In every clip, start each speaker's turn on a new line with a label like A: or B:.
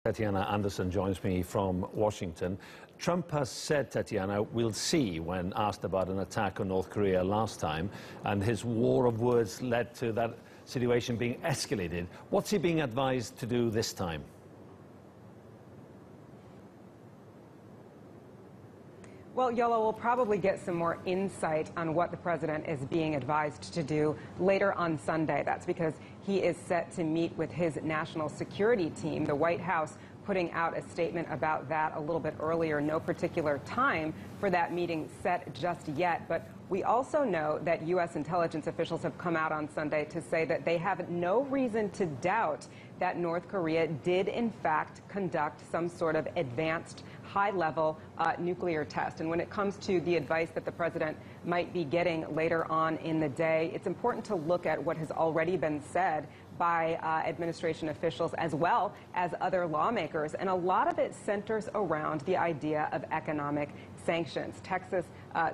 A: Tetiana Anderson joins me from Washington. Trump has said, Tetiana, we'll see when asked about an attack on North Korea last time, and his war of words led to that situation being escalated. What's he being advised to do this time?
B: Well, Yolo, we'll probably get some more insight on what the president is being advised to do later on Sunday. That's because he is set to meet with his national security team. The White House putting out a statement about that a little bit earlier. No particular time for that meeting set just yet. But we also know that U.S. intelligence officials have come out on Sunday to say that they have no reason to doubt that North Korea did, in fact, conduct some sort of advanced high-level nuclear test. And when it comes to the advice that the president might be getting later on in the day, it's important to look at what has already been said by administration officials as well as other lawmakers. And a lot of it centers around the idea of economic sanctions. Texas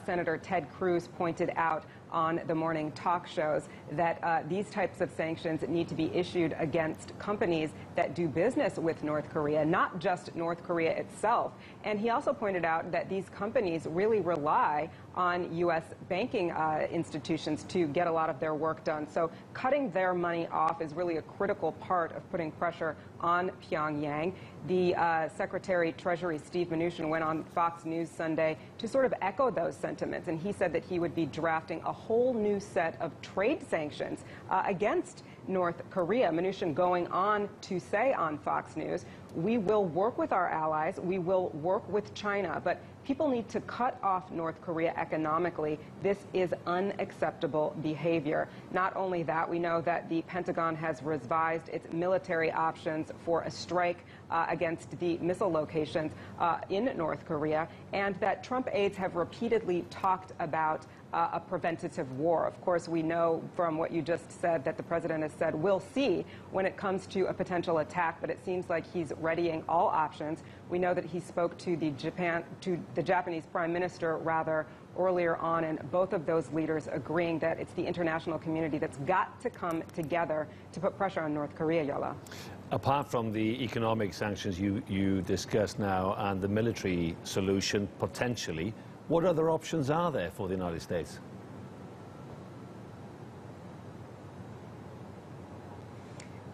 B: Senator Ted Cruz pointed out on the morning talk shows that these types of sanctions need to be issued against companies that do business with North Korea, not just North Korea itself. And he also pointed out that these companies really rely on U.S. banking institutions to get a lot of their work done. So cutting their money off is really a critical part of putting pressure on Pyongyang. The Secretary Treasury, Steve Mnuchin, went on Fox News Sunday to sort of echo those sentiments, and he said that he would be drafting a whole new set of trade sanctions against North Korea. Mnuchin going on to say on Fox News, we will work with our allies, we will work with China, but people need to cut off North Korea economically. This is unacceptable behavior. Not only that, we know that the Pentagon has revised its military options for a strike against the missile locations in North Korea, and that Trump aides have repeatedly talked about a preventative war. Of course, we know from what you just said that the president has said we'll see when it comes to a potential attack, but it seems like he's readying all options. We know that he spoke to the Japanese Prime Minister earlier on, and both of those leaders agreeing that it's the international community that's got to come together to put pressure on North Korea, Yola.
A: Apart from the economic sanctions you discussed now and the military solution potentially, what other options are there for the United States?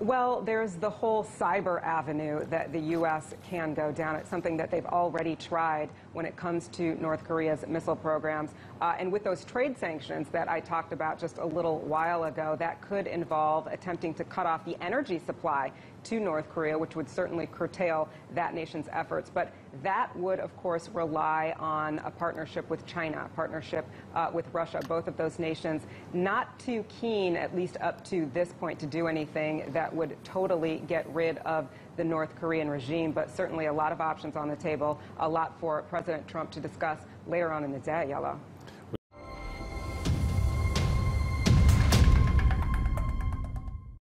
B: Well, there's the whole cyber avenue that the U.S. can go down. It's something that they've already tried when it comes to North Korea's missile programs. And with those trade sanctions that I talked about just a little while ago, that could involve attempting to cut off the energy supply to North Korea, which would certainly curtail that nation's efforts. But that would, of course, rely on a partnership with China, a partnership with Russia. Both of those nations not too keen, at least up to this point, to do anything that would totally get rid of the North Korean regime, but certainly a lot of options on the table, a lot for President Trump to discuss later on in the day, Yellow.